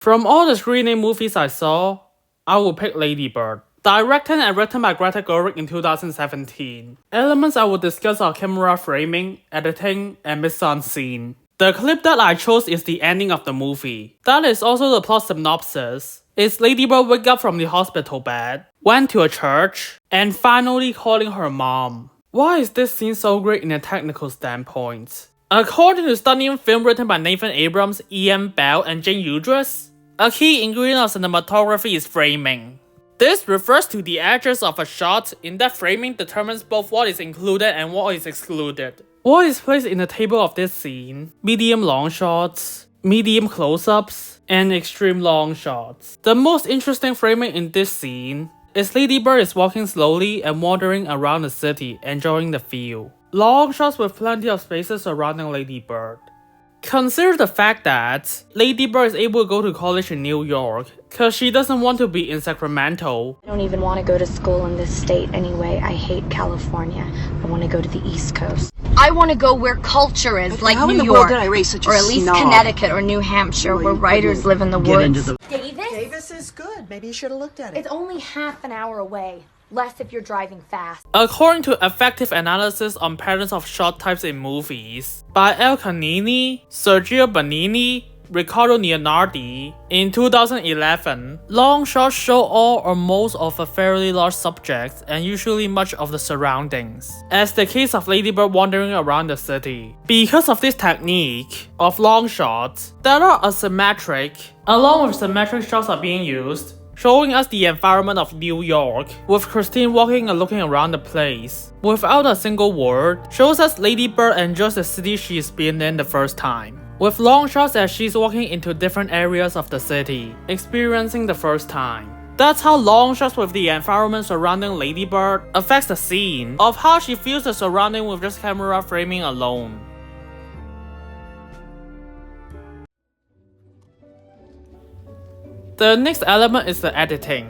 From all the Screen Name movies I saw, I would pick Lady Bird. Directed and written by Greta Gerwig in 2017. Elements I will discuss are camera framing, editing, and mise-en-scene. The clip that I chose is the ending of the movie. That is also the plot synopsis. It's Lady Bird wake up from the hospital bed, went to a church, and finally calling her mom. Why is this scene so great in a technical standpoint? According to stunning film written by Nathan Abrams, Ian Bell, and Jane Udress, a key ingredient of cinematography is framing. This refers to the edges of a shot in that framing determines both what is included and what is excluded. What is placed in the table of this scene? Medium long shots, medium close-ups, and extreme long shots. The most interesting framing in this scene is Lady Bird is walking slowly and wandering around the city, enjoying the view. Long shots with plenty of spaces surrounding Lady Bird. Consider the fact that Lady Bird is able to go to college in New York because she doesn't want to be in Sacramento. I don't even want to go to school in this state anyway. I hate California. I want to go to the East Coast. I want to go where culture is, like New York, or at least Connecticut or New Hampshire, where writers live in the woods. Davis is good. Maybe you should have looked at it. It's only half an hour away. Less if you're driving fast. According to Effective Analysis on Patterns of Shot Types in Movies by El Canini, Sergio Bonini, Riccardo Leonardi, in 2011, long shots show all or most of a fairly large subject and usually much of the surroundings, as the case of Lady Bird wandering around the city. Because of this technique of long shots that are asymmetric, along with symmetric shots are being used, showing us the environment of New York, with Christine walking and looking around the place, without a single word, shows us Lady Bird enjoys the city she's been in the first time, with long shots as she's walking into different areas of the city, experiencing the first time. That's how long shots with the environment surrounding Lady Bird affects the scene of how she feels the surrounding with just camera framing alone. The next element is the editing,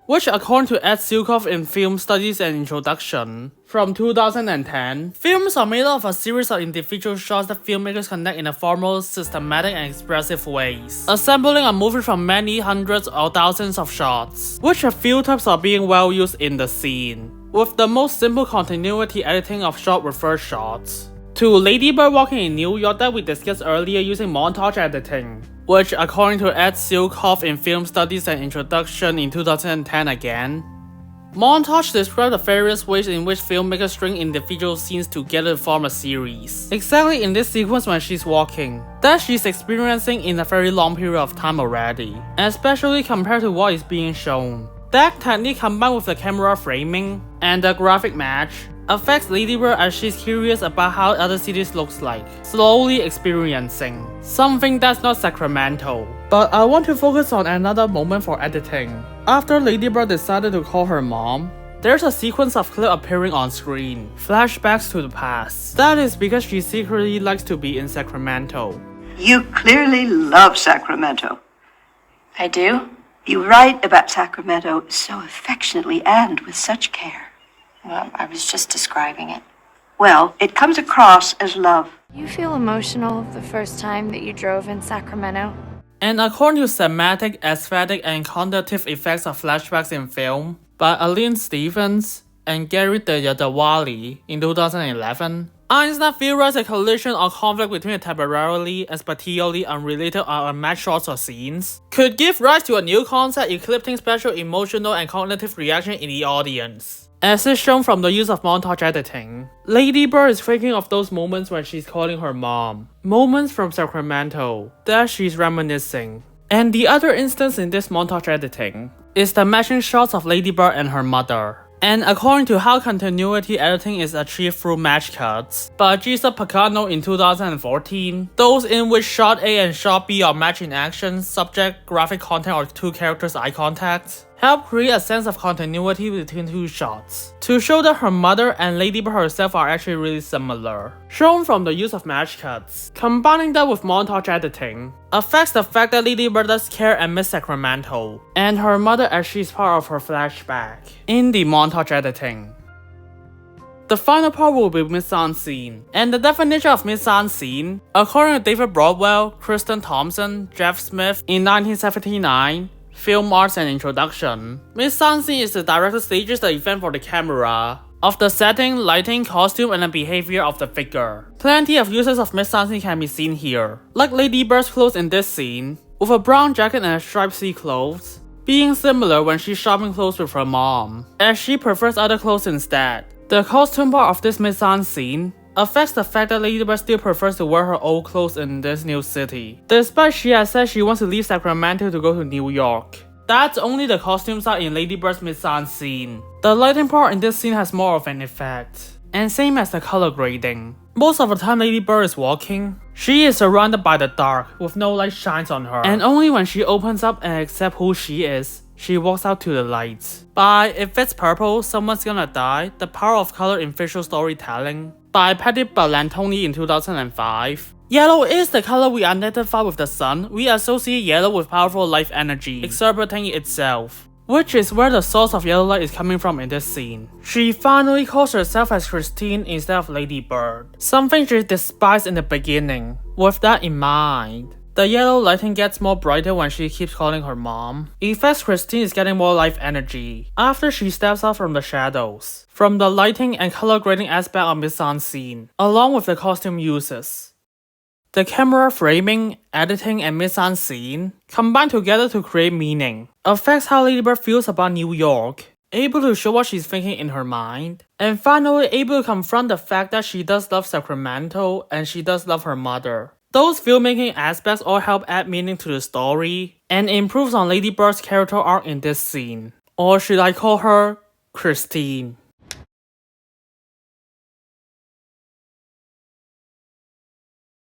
which according to Ed Silkoff in Film Studies and Introduction from 2010, films are made up of a series of individual shots that filmmakers connect in a formal, systematic, and expressive ways, assembling a movie from many hundreds or thousands of shots, which a few types are being well used in the scene, with the most simple continuity editing of shot reverse shots, to Lady Bird walking in New York that we discussed earlier using montage editing, which according to Ed Silkoff in Film Studies and Introduction in 2010 again. Montage describes the various ways in which filmmakers string individual scenes together to form a series. Exactly in this sequence when she's walking, that she's experiencing in a very long period of time already, especially compared to what is being shown. That technique combined with the camera framing and the graphic match affects Lady Bird as she's curious about how other cities looks like, slowly experiencing something that's not Sacramento. But I want to focus on another moment for editing. After Lady Bird decided to call her mom, there's a sequence of clips appearing on screen, flashbacks to the past. That is because she secretly likes to be in Sacramento. You clearly love Sacramento. I do? You write about Sacramento so affectionately and with such care. Well, I was just describing it. Well, it comes across as love. You feel emotional the first time that you drove in Sacramento? And according to Semantic, Aesthetic, and Conductive Effects of Flashbacks in Film by Aline Stevens and Gary Dayadawali in 2011, Einstein theorized a collision or conflict between temporarily and spatially unrelated or unmatched shots or scenes could give rise to a new concept eclipsing special emotional and cognitive reaction in the audience. As is shown from the use of montage editing, Lady Bird is thinking of those moments when she's calling her mom, moments from Sacramento that she's reminiscing. And the other instance in this montage editing is the matching shots of Lady Bird and her mother. And according to how continuity editing is achieved through match cuts by Gisa Pacano in 2014, those in which shot A and shot B are matched in action, subject, graphic content, or two characters' eye contact, help create a sense of continuity between two shots, to show that her mother and Lady Bird herself are actually really similar, shown from the use of match cuts. Combining that with montage editing affects the fact that Lady Bird does care and miss Sacramento, and her mother as she's part of her flashback in the montage editing. The final part will be mise-en-scene. And the definition of mise-en-scene, according to David Broadwell, Kristen Thompson, Jeff Smith, in 1979, Film Arts and Introduction. Mise-en-scene is the director stages the event for the camera, of the setting, lighting, costume, and the behavior of the figure. Plenty of uses of mise-en-scene can be seen here, like Lady Bird's clothes in this scene, with a brown jacket and a striped sea clothes, being similar when she's shopping clothes with her mom, as she prefers other clothes instead. The costume part of this mise-en-scene affects the fact that Lady Bird still prefers to wear her old clothes in this new city, despite she has said she wants to leave Sacramento to go to New York. That's only the costume side in Lady Bird's mise-en-scene. The lighting part in this scene has more of an effect, and same as the color grading. Most of the time Lady Bird is walking, she is surrounded by the dark with no light shines on her, and only when she opens up and accepts who she is, she walks out to the lights. By If It's Purple, Someone's Gonna Die, The Power of Color in Visual Storytelling, by Patty Bellantoni in 2005. Yellow is the color we identify with the sun. We associate yellow with powerful life energy, exerting itself, which is where the source of yellow light is coming from in this scene. She finally calls herself as Christine instead of Lady Bird, something she despised in the beginning. With that in mind, the yellow lighting gets more brighter when she keeps calling her mom. Effects Christine is getting more life energy after she steps out from the shadows, from the lighting and color grading aspect of mise-en-scene, along with the costume uses. The camera framing, editing, and mise-en-scene combine together to create meaning, affects how Lady Bird feels about New York, able to show what she's thinking in her mind, and finally able to confront the fact that she does love Sacramento and she does love her mother. Those filmmaking aspects all help add meaning to the story and improves on Lady Bird's character arc in this scene. Or should I call her Christine?